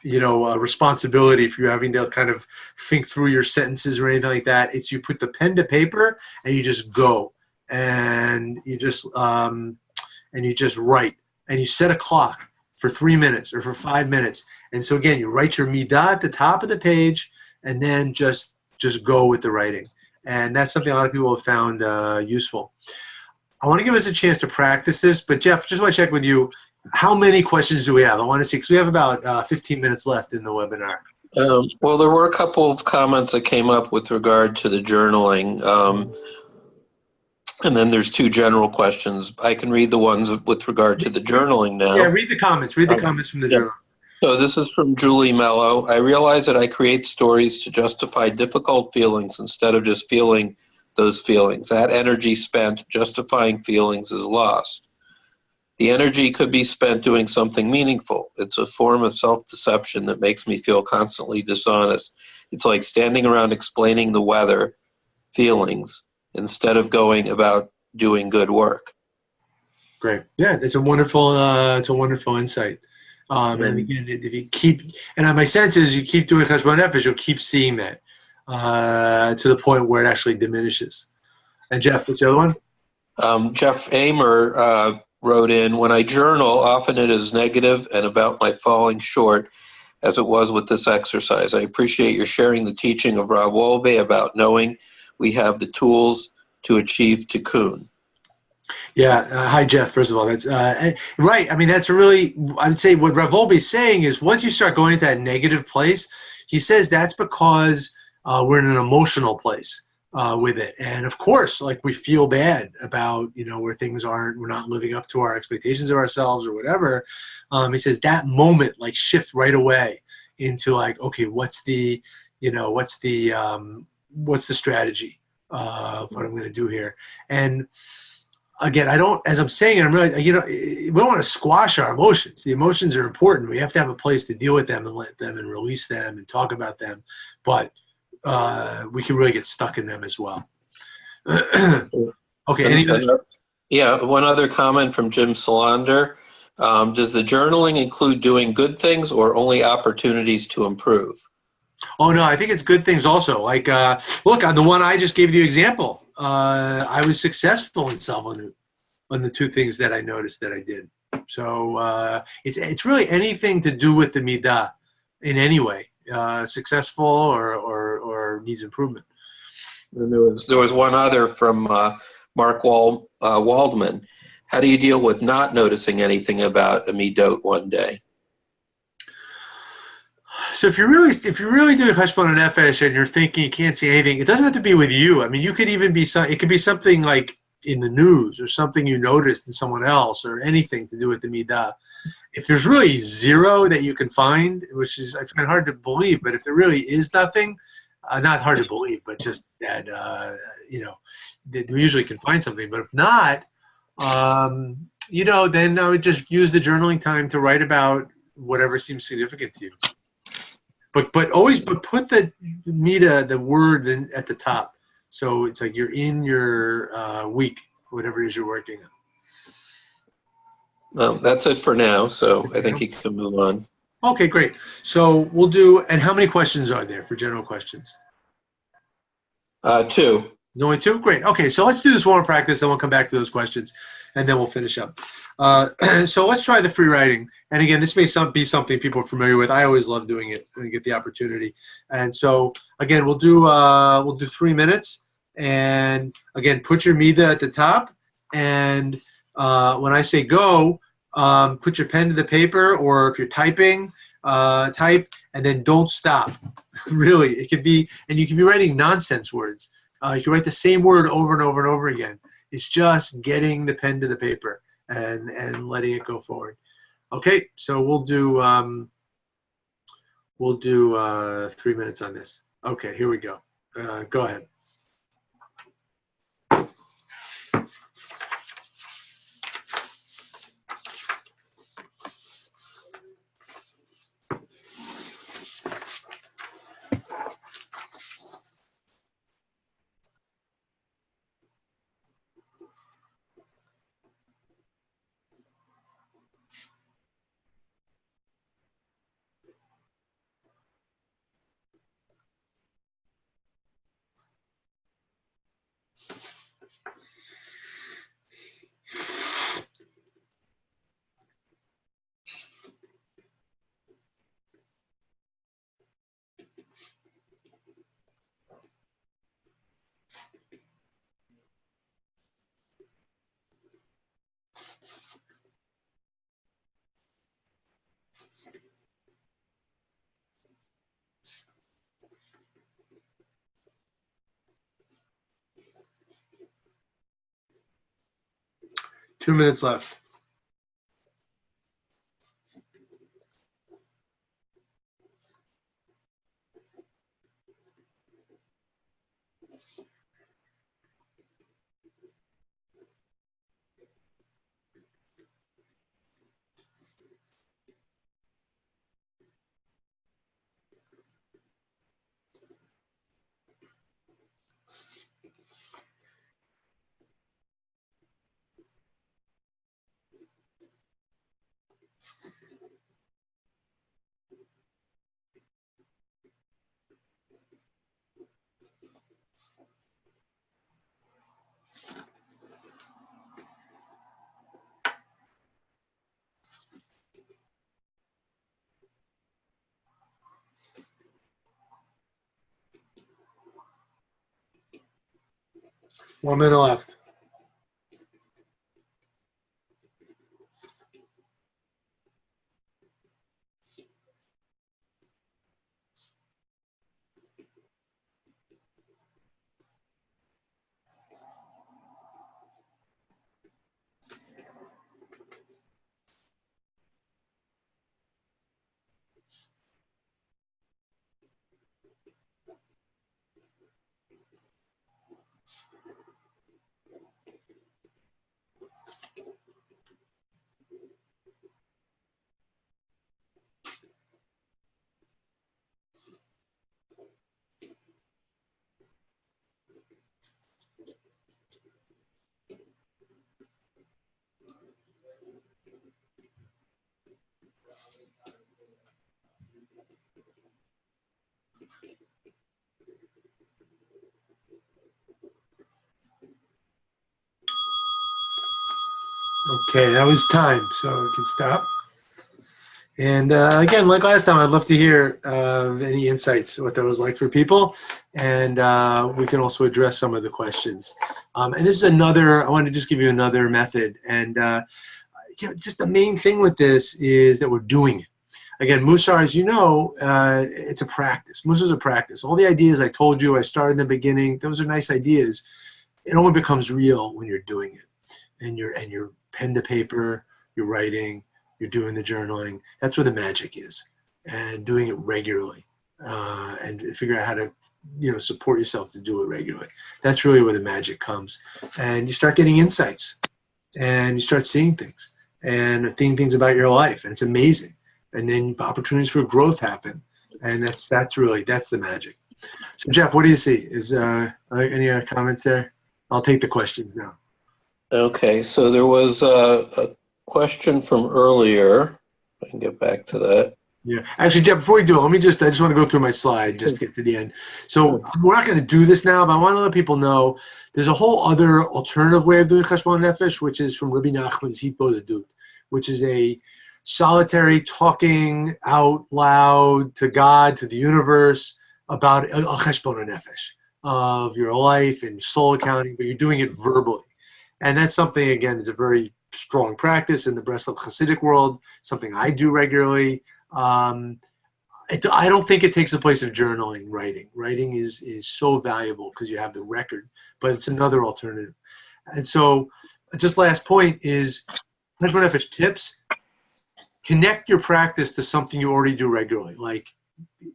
responsibility for you having to kind of think through your sentences or anything like that. It's you put the pen to paper and you just go, and you just write, and you set a clock for 3 minutes or for 5 minutes. And so again, you write your midah at the top of the page, and then just go with the writing. And that's something a lot of people have found useful. I want to give us a chance to practice this, but Jeff, just want to check with you, how many questions do we have? I want to see, because we have about 15 minutes left in the webinar. Well, there were a couple of comments that came up with regard to the journaling. And then there's two general questions. I can read the ones with regard to the journaling now. Yeah, read the comments. Read the comments from the journal. So this is from Julie Mello. I realize that I create stories to justify difficult feelings instead of just feeling those feelings. That energy spent justifying feelings is lost. The energy could be spent doing something meaningful. It's a form of self-deception that makes me feel constantly dishonest. It's like standing around explaining the weather, feelings, instead of going about doing good work. Great. Yeah, it's a wonderful insight. And again, if you keep, and my sense is you keep doing Cheshbon HaNefesh, you'll keep seeing that to the point where it actually diminishes. And Jeff, what's the other one? Jeff Amer wrote in, when I journal, often it is negative and about my falling short, as it was with this exercise. I appreciate your sharing the teaching of Rob Wolbe about knowing we have the tools to achieve tikkun. Yeah. Hi, Jeff. First of all, that's right. I mean, that's really, I'd say what Rav Wolbe is saying is once you start going to that negative place, he says that's because we're in an emotional place with it. And of course, like we feel bad about, where things aren't, we're not living up to our expectations of ourselves or whatever. He says that moment like shift right away into like, okay, what's the strategy of what I'm going to do here? And again, as I'm saying, I'm really, we don't want to squash our emotions. The emotions are important. We have to have a place to deal with them and let them and release them and talk about them. But we can really get stuck in them as well. Okay. One other comment from Jim Solander. Does the journaling include doing good things or only opportunities to improve? Oh, no, I think it's good things also. Like, look, on the one I just gave you example, I was successful in Salvanu on the two things that I noticed that I did. So it's really anything to do with the midah in any way, successful or needs improvement. And there was one other from Mark Waldman. How do you deal with not noticing anything about a midot one day? So if you're really doing Cheshbon HaNefesh and you're thinking you can't see anything, it doesn't have to be with you. I mean, you could even be it could be something like in the news or something you noticed in someone else or anything to do with the midah. If there's really zero that you can find, which is I find hard to believe, but if there really is nothing, not hard to believe, but just that we usually can find something. But if not, then I would just use the journaling time to write about whatever seems significant to you. But put the midah, the word at the top, so it's like you're in your week, whatever it is you're working on. That's it for now, so I think you can move on. Okay, great. So we'll do, and how many questions are there for general questions? 2. Only 2? Great. Okay, so let's do this one practice, then we'll come back to those questions, and then we'll finish up. So let's try the free writing. And again, this may be something people are familiar with. I always love doing it when I get the opportunity. And so again, we'll do 3 minutes. And again, put your midah at the top. And when I say go, put your pen to the paper, or if you're typing, type, and then don't stop. Really, it could be, and you can be writing nonsense words. You can write the same word over and over and over again. It's just getting the pen to the paper and letting it go forward. Okay, so we'll do 3 minutes on this. Okay, here we go. Go ahead. Two minutes left. 1 minute left. Okay, that was time, so we can stop. And again, like last time, I'd love to hear any insights, what that was like for people, and we can also address some of the questions. And this is another, I want to just give you another method, and just the main thing with this is that we're doing it. Again, Mussar, as you know, it's a practice. Mussar is a practice. All the ideas I told you, I started in the beginning, those are nice ideas. It only becomes real when you're doing it, and you're pen to paper, you're writing, you're doing the journaling. That's where the magic is, and doing it regularly, and figure out how to, support yourself to do it regularly. That's really where the magic comes, and you start getting insights, and you start seeing things, and seeing things about your life, and it's amazing. And then opportunities for growth happen, and that's the magic. So Jeff, what do you see? Is any comments there? I'll take the questions now. Okay, so there was a question from earlier. I can get back to that. Yeah, actually, Jeff, before we do it, I just want to go through my slide just to get to the end. So we're not going to do this now, but I want to let people know there's a whole other alternative way of doing Cheshbon HaNefesh, which is from Rabbi Nachman's Hitbodedut, which is a solitary talking out loud to God, to the universe, about a Cheshbon HaNefesh of your life and soul accounting, but you're doing it verbally. And that's something, again, is a very strong practice in the Breslov Hasidic world, something I do regularly. I don't think it takes the place of journaling, writing. Writing is so valuable because you have the record, but it's another alternative. And so just last point is Cheshbon HaNefesh tips. Connect your practice to something you already do regularly, like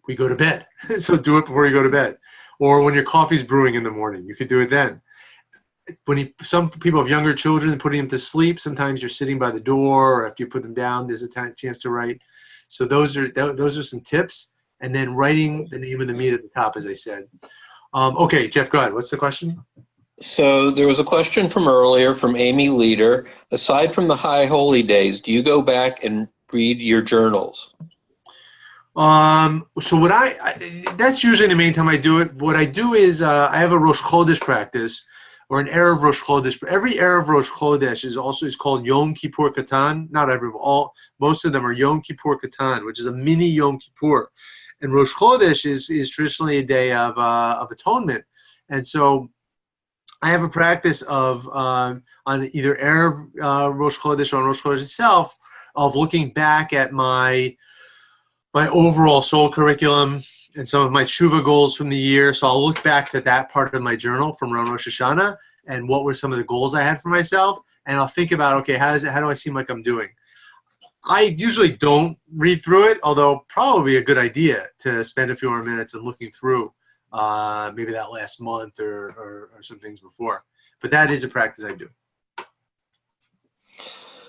we go to bed. So do it before you go to bed. Or when your coffee's brewing in the morning, you could do it then. Some people have younger children, putting them to sleep, sometimes you're sitting by the door, or after you put them down, there's a chance to write. So those are some tips. And then writing the name of the meat at the top, as I said. Okay, Jeff, go ahead. What's the question? So there was a question from earlier from Amy Leader. Aside from the high holy days, do you go back and read your journals? So what that's usually the main time I do it. What I do is I have a Rosh Chodesh practice, or an Erev Rosh Chodesh. Every Erev Rosh Chodesh is called Yom Kippur Katan. Not most of them are Yom Kippur Katan, which is a mini Yom Kippur. And Rosh Chodesh is traditionally a day of atonement. And so I have a practice of on either Erev Rosh Chodesh or on Rosh Chodesh itself, of looking back at my overall soul curriculum and some of my tshuva goals from the year. So I'll look back to that part of my journal from around Rosh Hashanah and what were some of the goals I had for myself. And I'll think about, okay, how do I seem like I'm doing? I usually don't read through it, although probably a good idea to spend a few more minutes and looking through maybe that last month or some things before. But that is a practice I do.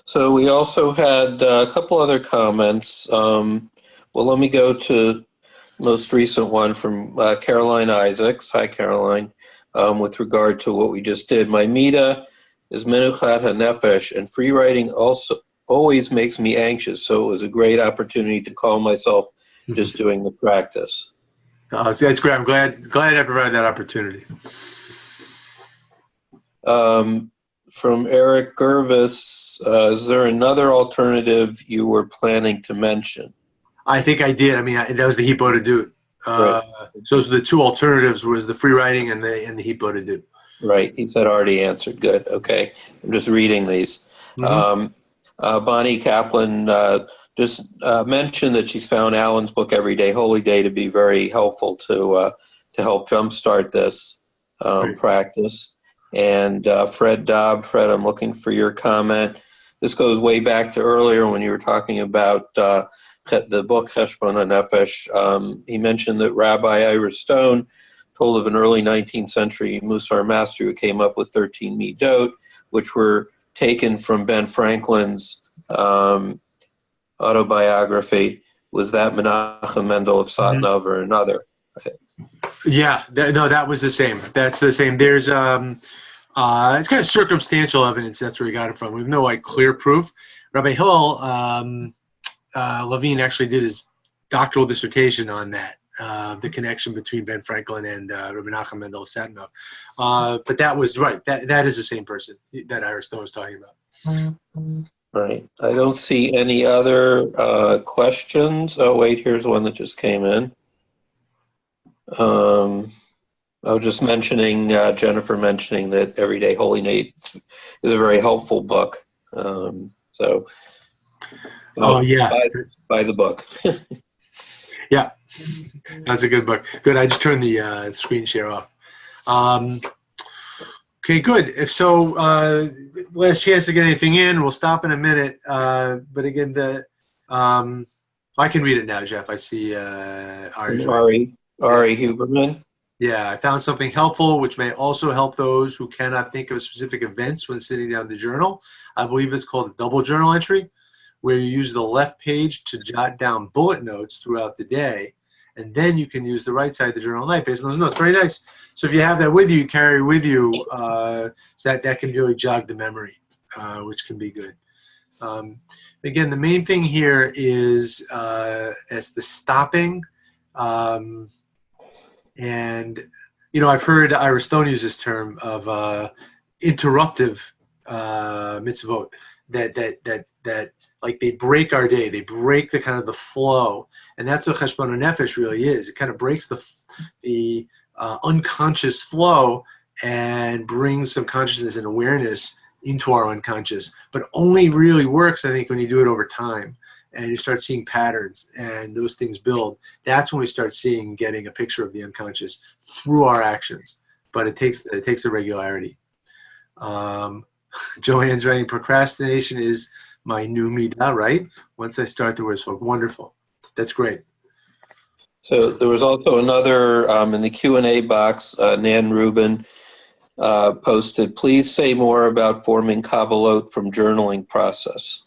So we also had a couple other comments. Well, let me go to the most recent one from Caroline Isaacs. Hi, Caroline. With regard to what we just did, my Mida is Menuchat HaNefesh, and free writing also always makes me anxious, so it was a great opportunity to calm myself just doing the practice. So that's great. I'm glad I provided that opportunity. From Eric Gervis, is there another alternative you were planning to mention? I think I did. I mean, that was the Hitbodedut. Right. So those are the two alternatives: was the free writing and the Hitbodedut. Right. He said already answered. Good. Okay. I'm just reading these. Mhm. Bonnie Kaplan just mentioned that she's found Alan's book Everyday Holy Day to be very helpful to help jumpstart this Great. practice. And Fred Dobb, Fred, I'm looking for your comment. This goes way back to earlier when you were talking about the book Cheshbon HaNefesh. He mentioned that Rabbi Ira Stone told of an early 19th century Mussar master who came up with 13 midot, which were taken from Ben Franklin's autobiography. Was that Menachem Mendel of Satnov or another? Yeah, no, that was the same. That's the same. There's it's kind of circumstantial evidence. That's where we got it from. We have no like clear proof. Rabbi Hillel Levine actually did his doctoral dissertation on that, the connection between Ben Franklin and Rabbi Menachem Mendel of Satnov. But that was right. That is the same person that Ira Stone was talking about. Right. I don't see any other questions. Oh, wait, here's one that just came in. I was just mentioning, Jennifer mentioning that Everyday Holy Day is a very helpful book. So, oh yeah, buy the book. Yeah, that's a good book. Good. I just turned the screen share off. Okay, good. If so, last chance to get anything in. We'll stop in a minute. But again, I can read it now, Jeff. I see Ari Huberman. Yeah, I found something helpful, which may also help those who cannot think of specific events when sitting down the journal. I believe it's called a double journal entry, where you use the left page to jot down bullet notes throughout the day, and then you can use the right side of the journal at night based on those notes. Very nice. So if you have that with you, carry with you, so that can really jog the memory, which can be good. Again, the main thing here is as the stopping. And, I've heard Ira Stone use this term of interruptive mitzvot, that like they break our day, they break the kind of the flow, and that's what Cheshbon HaNefesh really is. It kind of breaks the unconscious flow and brings some consciousness and awareness into our unconscious, but only really works, I think, when you do it over time and you start seeing patterns and those things build. That's when we start getting a picture of the unconscious through our actions, but it takes the regularity. Joanne's writing, procrastination is my new midah, right? Once I start the words, folk. Wonderful. That's great. So there was also another in the Q&A box, Nan Rubin posted, please say more about forming Kabbalot from journaling process.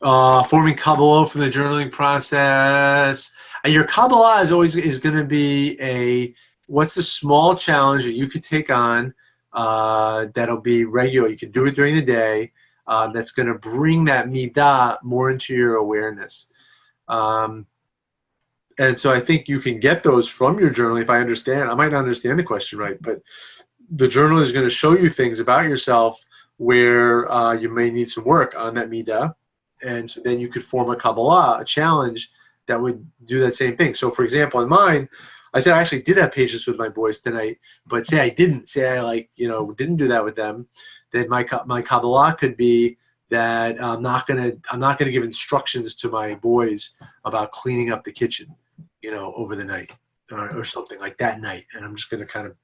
Forming Kabbalah from the journaling process. Your Kabbalah is going to be what's the small challenge that you could take on that'll be regular. You can do it during the day. That's going to bring that midah more into your awareness. And so I think you can get those from your journaling. If I might not understand the question right, but the journal is going to show you things about yourself where you may need some work on that midah. And so then you could form a Kabbalah, a challenge that would do that same thing. So for example, in mine, I said I actually did have patience with my boys tonight, but say I didn't, didn't do that with them, then my Kabbalah could be that I'm not gonna give instructions to my boys about cleaning up the kitchen, over the night or something like that night, and I'm just gonna kind of,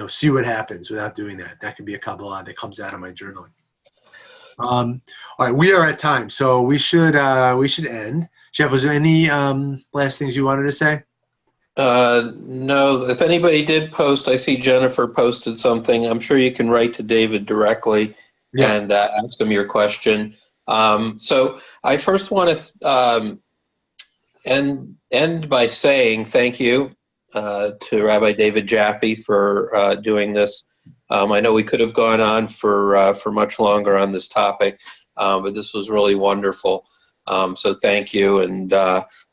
see what happens without doing that. That could be a Kabbalah that comes out of my journaling. All right, we are at time, so we should end. Jeff, was there any last things you wanted to say? No. If anybody did post, I see Jennifer posted something. I'm sure you can write to David directly and ask him your question. So I first want to end by saying thank you to Rabbi David Jaffe for doing this. I know we could have gone on for much longer on this topic, but this was really wonderful. So thank you, and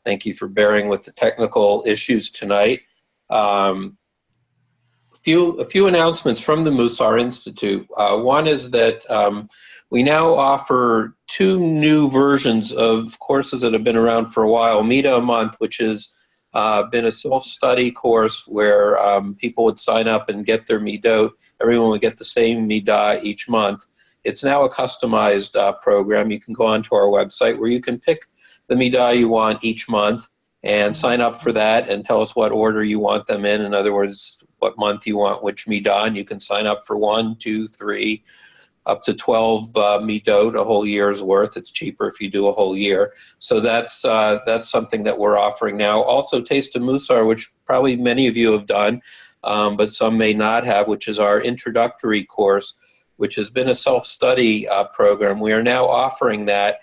thank you for bearing with the technical issues tonight. A few announcements from the Mussar Institute. One is that we now offer 2 new versions of courses that have been around for a while. Midah a month, which is been a self-study course where people would sign up and get their midot. Everyone would get the same midah each month. It's now a customized program. You can go onto our website where you can pick the midah you want each month and sign up for that and tell us what order you want them in. In other words, what month you want which midah, and you can sign up for 1, 2, 3, up to 12 midot, a whole year's worth. It's cheaper if you do a whole year. So that's something that we're offering now. Also, Taste of Mussar, which probably many of you have done, but some may not have, which is our introductory course, which has been a self-study program. We are now offering that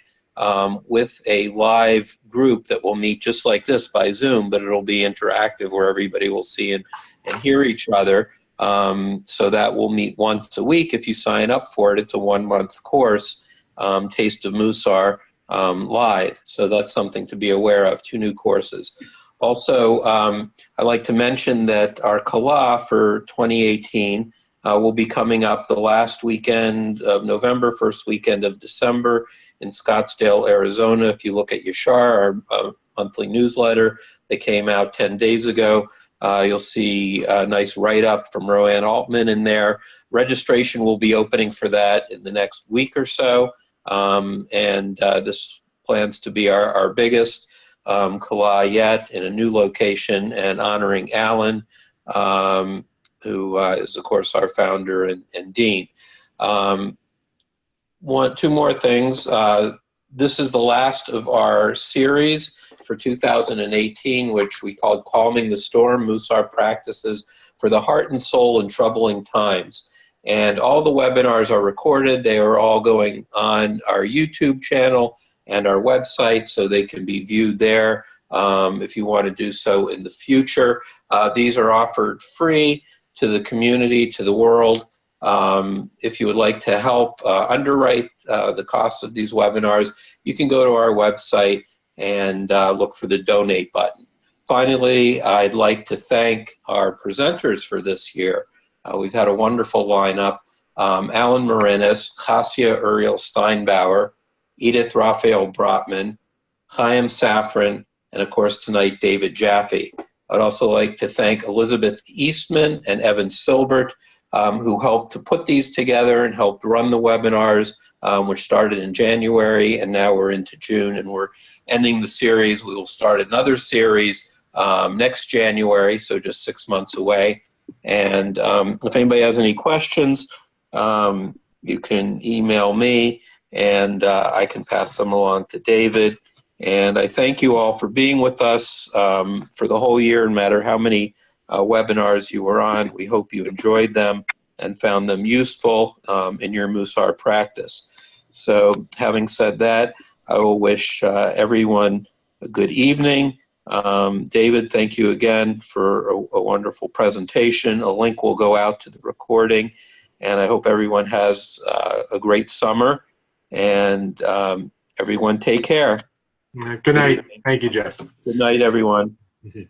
with a live group that will meet just like this by Zoom, but it'll be interactive where everybody will see and hear each other. So that will meet once a week if you sign up for it. It's a 1-month course, Taste of Mussar live. So that's something to be aware of, 2 new courses. Also, I'd like to mention that our Kallot for 2018 will be coming up the last weekend of November, first weekend of December in Scottsdale, Arizona. If you look at Yashar, our monthly newsletter that came out 10 days ago, you'll see a nice write-up from Roanne Altman in there. Registration will be opening for that in the next week or so, and this plans to be our biggest Kallot yet in a new location and honoring Alan, who is, of course, our founder and dean. 2 more things. This is the last of our series for 2018, which we called Calming the Storm, Mussar Practices for the Heart and Soul in Troubling Times. And all the webinars are recorded. They are all going on our YouTube channel and our website, so they can be viewed there if you want to do so in the future. These are offered free to the community, to the world. If you would like to help underwrite the cost of these webinars, you can go to our website and look for the donate button. Finally, I'd like to thank our presenters for this year. We've had a wonderful lineup. Alan Marinis, Chassia Uriel Steinbauer, Edith Raphael Brotman, Chaim Safran, and of course tonight, David Jaffe. I'd also like to thank Elizabeth Eastman and Evan Silbert, who helped to put these together and helped run the webinars, which started in January, and now we're into June, and we're ending the series. We will start another series next January, so just 6 months away. And if anybody has any questions, you can email me, and I can pass them along to David. And I thank you all for being with us for the whole year, no matter how many webinars you were on. We hope you enjoyed them and found them useful in your Mussar practice. So having said that, I will wish everyone a good evening. David, thank you again for a wonderful presentation. A link will go out to the recording, and I hope everyone has a great summer, and everyone take care. Good night. Thank you, Jeff. Good night, everyone. Mm-hmm.